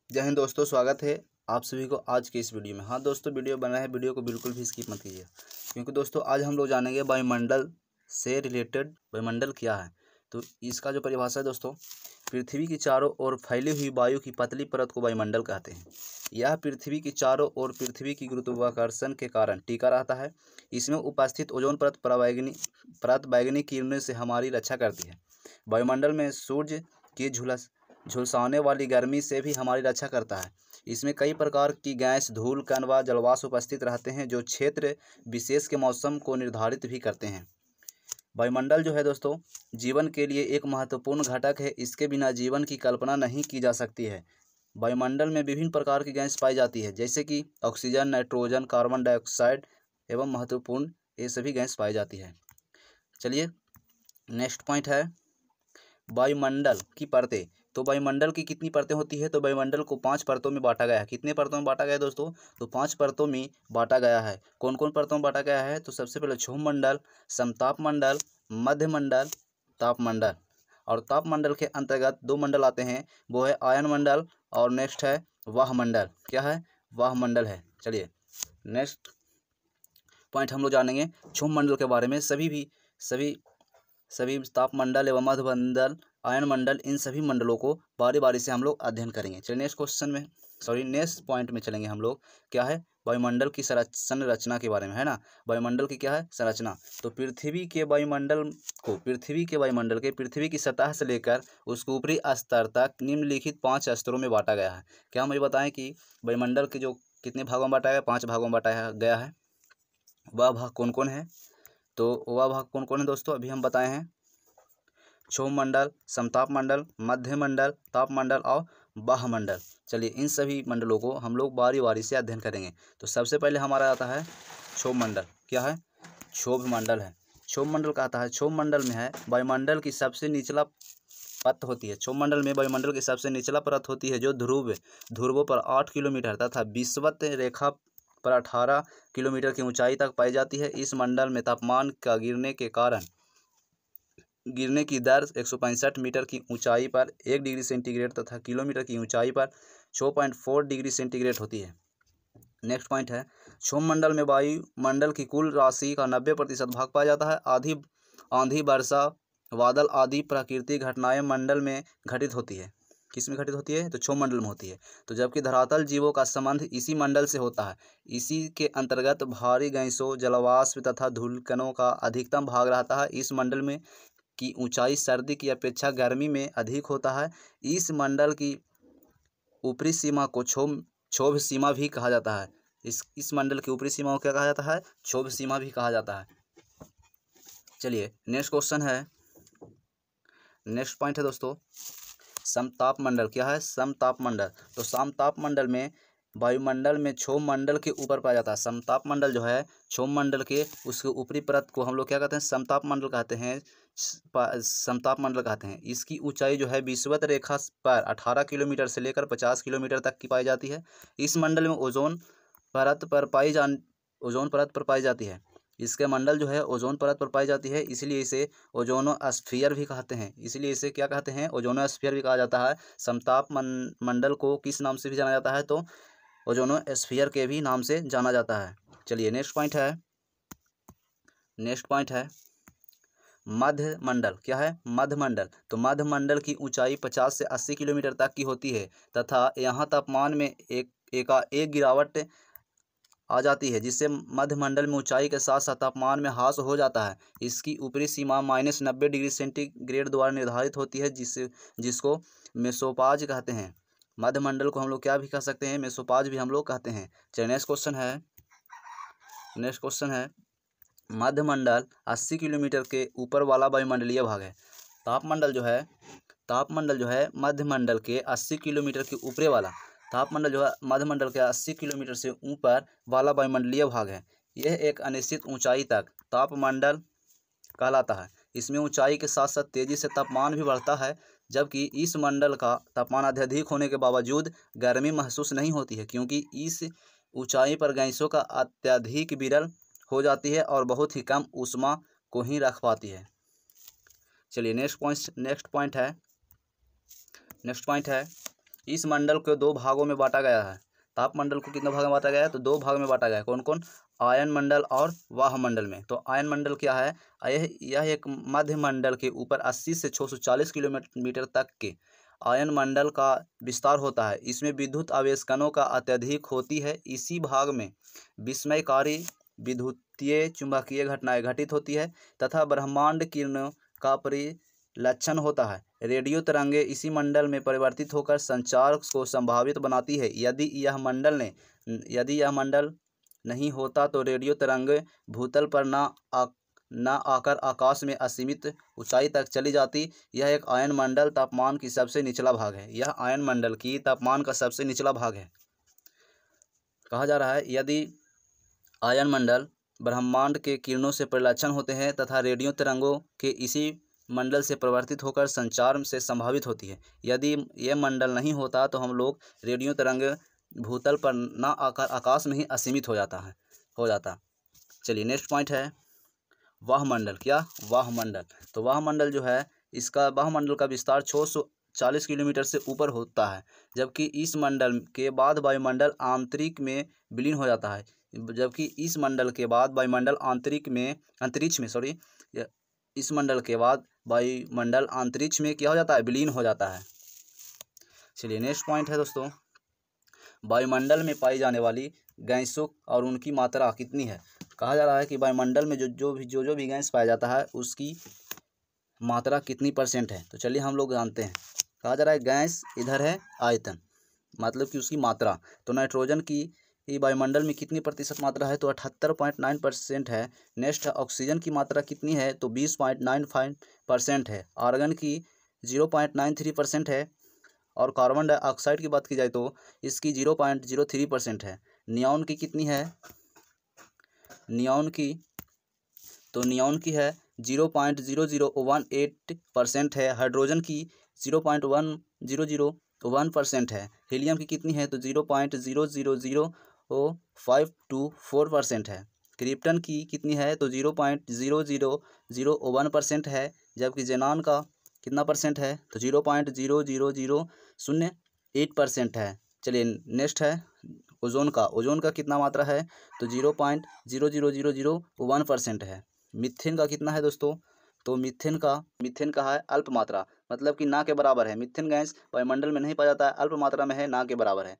जय हिंद दोस्तों, स्वागत है आप सभी को आज के इस वीडियो में। हाँ दोस्तों, वीडियो बना है, वीडियो को बिल्कुल भी स्किप मत कीजिए, क्योंकि दोस्तों आज हम लोग जानेंगे वायुमंडल से रिलेटेड वायुमंडल क्या है। तो इसका जो परिभाषा है दोस्तों, पृथ्वी की चारों ओर फैली हुई वायु की पतली परत को वायुमंडल कहते हैं। यह पृथ्वी की चारों ओर पृथ्वी की गुरुत्वाकर्षण के कारण टिका रहता है। इसमें उपस्थित ओजोन परत बैगनी किरणों से हमारी रक्षा करती है। वायुमंडल में सूर्य की झुलसाने वाली गर्मी से भी हमारी रक्षा करता है। इसमें कई प्रकार की गैस, धूल, कण व जलवाष्प उपस्थित रहते हैं, जो क्षेत्र विशेष के मौसम को निर्धारित भी करते हैं। वायुमंडल जो है दोस्तों, जीवन के लिए एक महत्वपूर्ण घटक है। इसके बिना जीवन की कल्पना नहीं की जा सकती है। वायुमंडल में विभिन्न प्रकार की गैस पाई जाती है, जैसे कि ऑक्सीजन, नाइट्रोजन, कार्बन डाइऑक्साइड एवं महत्वपूर्ण ये सभी गैस पाई जाती है। चलिए नेक्स्ट पॉइंट है वायुमंडल की परतें। तो वायुमंडल की कितनी परतें होती है? तो वायुमंडल को 5 परतों में बांटा गया है। कितने परतों में बांटा गया है दोस्तों? तो 5 परतों में बांटा गया है। कौन कौन परतों में बांटा गया है? तो सबसे पहले क्षोभमंडल, समतापमंडल, मध्यमंडल, तापमंडल। और तापमंडल के अंतर्गत 2 मंडल आते हैं, वो है आयनमंडल और नेक्स्ट है वायुमंडल। क्या है? वायुमंडल है। चलिए नेक्स्ट पॉइंट हम लोग जानेंगे क्षोभमंडल के बारे में। सभी तापमंडल एवं मध्यमंडल, आयनमंडल, इन सभी मंडलों को बारी बारी से हम लोग अध्ययन करेंगे। चलिए नेक्स्ट पॉइंट में चलेंगे हम लोग। क्या है? वायुमंडल की संरचना के बारे में, है ना। वायुमंडल की क्या है? संरचना। तो पृथ्वी के वायुमंडल के पृथ्वी की सतह से लेकर उसके ऊपरी स्तर तक निम्नलिखित 5 स्तरों में बांटा गया है। क्या हम ये बताएं कि वायुमंडल के जो कितने भागों में बांटा गया? 5 भागों में बांटा गया है। वह भाग कौन कौन है? तो वह भाग कौन कौन है दोस्तों? अभी हम बताए हैं, क्षोभमंडल, समतापमंडल, मध्यमंडल, तापमंडल और वायुमंडल। चलिए इन सभी मंडलों को हम लोग बारी बारी से अध्ययन करेंगे। तो सबसे पहले हमारा आता है क्षोभमंडल। क्या है? क्षोभमंडल है। क्षोभमंडल का आता है, क्षोभमंडल में है वायुमंडल की सबसे निचला परत होती है। क्षोभमंडल में वायुमंडल की सबसे निचला परत होती है, जो ध्रुवों पर 8 किलोमीटर तथा विषुवत रेखा पर 18 किलोमीटर की ऊंचाई तक पाई जाती है। इस मंडल में तापमान का गिरने की दर 165 मीटर की ऊंचाई पर 1 डिग्री सेंटीग्रेड तथा किलोमीटर की ऊंचाई पर 6.4 डिग्री सेंटीग्रेड होती है। नेक्स्ट पॉइंट है, क्षोभमंडल में वायुमंडल की कुल राशि का 90% भाग पाया जाता है। आंधी, वर्षा, बादल आदि प्राकृतिक घटनाएं मंडल में घटित होती है। किस में घटित होती है? तो क्षोभमंडल में होती है। तो जबकि धरातल जीवों का संबंध इसी मंडल से होता है। इसी के अंतर्गत भारी गैसों, जलवाष्प तथा धूलकणों का अधिकतम भाग रहता है। इस मंडल में की ऊंचाई सर्दी की अपेक्षा गर्मी में अधिक होता है। इस मंडल की ऊपरी सीमा को क्षोभ सीमा भी कहा जाता है। इस मंडल की ऊपरी सीमा को क्या कहा जाता है? क्षोभ सीमा भी कहा जाता है। चलिए नेक्स्ट पॉइंट है दोस्तों, समतापमंडल। क्या है? समतापमंडल। तो समतापमंडल में वायुमंडल में क्षोभमंडल के ऊपर पाया जाता है। समतापमंडल जो है क्षोभमंडल के उसके ऊपरी परत को हम लोग क्या कहते हैं? समतापमंडल कहते हैं। इसकी ऊंचाई जो है विषुवत रेखा पर 18 किलोमीटर से लेकर 50 किलोमीटर तक की पाई जाती है। इस मंडल में ओजोन परत पर पाई जाती है। इसके मंडल जो है ओजोन परत पर पाई जाती है, इसलिए इसे ओजोनोस्फीयर भी कहते हैं। इसलिए इसे क्या कहते हैं? ओजोनोस्फीयर भी कहा जाता है। समताप मंडल को किस नाम से भी जाना जाता है? तो ओजोनोस्फीयर के भी नाम से जाना जाता है। चलिए नेक्स्ट पॉइंट है मध्यमंडल। क्या है? मध्यमंडल। तो मध्यमंडल की ऊंचाई 50 से 80 किलोमीटर तक की होती है तथा यहाँ तापमान में एक गिरावट आ जाती है, जिससे मध्यमंडल में ऊंचाई के साथ साथ तापमान में ह्रास हो जाता है। इसकी ऊपरी सीमा -90 डिग्री सेंटीग्रेड द्वारा निर्धारित होती है, जिसको मेसोपॉज कहते हैं। मध्यमंडल को हम लोग क्या भी कह सकते हैं? मेसोपॉज भी हम लोग कहते हैं। चलिए नेक्स्ट क्वेश्चन है मध्यमंडल 80 किलोमीटर के ऊपर वाला वायुमंडलीय भाग है। तापमंडल जो है मध्यमंडल के 80 किलोमीटर के ऊपरी वाला तापमंडल जो है मध्यमंडल के 80 किलोमीटर से ऊपर वाला वायुमंडलीय भाग है। यह एक अनिश्चित ऊंचाई तक तापमंडल कहलाता है। इसमें ऊंचाई के साथ साथ तेजी से तापमान भी बढ़ता है, जबकि इस मंडल का तापमान अत्यधिक होने के बावजूद गर्मी महसूस नहीं होती है, क्योंकि इस ऊंचाई पर गैसों का अत्यधिक विरल हो जाती है और बहुत ही कम ऊष्मा को ही रख पाती है। चलिए नेक्स्ट पॉइंट है इस मंडल को दो भागों में बांटा गया है। तापमंडल को कितने भाग में बांटा गया है? तो दो भाग में बांटा गया है। कौन कौन? आयन मंडल और वाह मंडल में। तो आयन मंडल क्या है? यह एक मध्य मंडल के ऊपर 80 से 640 किलोमीटर तक के आयन मंडल का विस्तार होता है। इसमें विद्युत आवेशकणों का अत्यधिक होती है। इसी भाग में विस्मयकारी विद्युतीय चुंबकीय घटनाएं घटित होती है तथा ब्रह्मांड किरणों का परिलक्षण होता है। रेडियो तरंगें इसी मंडल में परिवर्तित होकर संचार को संभावित बनाती है। यदि यह मंडल नहीं होता तो रेडियो तरंगें भूतल पर न आकर आकाश में असीमित ऊंचाई तक चली जाती। यह एक आयन मंडल तापमान की सबसे निचला भाग है। यह आयन मंडल की तापमान का सबसे निचला भाग है। कहा जा रहा है यदि आयन मंडल ब्रह्मांड के किरणों से परिलक्षण होते हैं तथा रेडियो तरंगों के इसी मंडल से परिवर्तित होकर संचार से संभावित होती है। यदि यह मंडल नहीं होता तो हम लोग रेडियो तरंग भूतल पर न आकर आकाश में ही असीमित हो जाता। चलिए नेक्स्ट पॉइंट है वाह मंडल। क्या? वाह मंडल। तो वाह मंडल जो है, इसका वाह मंडल का विस्तार 640 किलोमीटर से ऊपर होता है, जबकि इस मंडल के बाद वायुमंडल आंतरिक में विलीन हो जाता है। इस मंडल के बाद वायुमंडल अंतरिक्ष में क्या हो जाता है? विलीन हो जाता है। चलिए नेक्स्ट पॉइंट है दोस्तों, वायुमंडल में पाई जाने वाली गैसों और उनकी मात्रा कितनी है। कहा जा रहा है कि वायुमंडल में जो भी गैस पाया जाता है उसकी मात्रा कितनी % है। तो चलिए हम लोग जानते हैं। कहा जा रहा है गैस इधर है आयतन, मतलब कि उसकी मात्रा। तो नाइट्रोजन की वायुमंडल में कितनी % मात्रा है? तो 78.9% है। नेक्स्ट ऑक्सीजन की मात्रा कितनी है? तो 20.95% है। आर्गन की 0.93% है। और कार्बन डाइऑक्साइड की बात की जाए तो इसकी 0.03% है। नियॉन की कितनी है? नियॉन की है 0.0018% है। हाइड्रोजन की 0.1001% है। हीलियम की कितनी है? तो 0.000524% है। क्रिप्टन की कितनी है? तो 0.0001% है। जबकि जेनान का कितना % है? तो 0.00008% है। चलिए नेक्स्ट है ओजोन का कितना मात्रा है? तो 0.00001% है। मीथेन का कितना है दोस्तों? तो मीथेन का है अल्प मात्रा, मतलब कि ना के बराबर है। मीथेन गैस वायुमंडल में नहीं पाया जाता है, अल्प मात्रा में है, ना के बराबर है।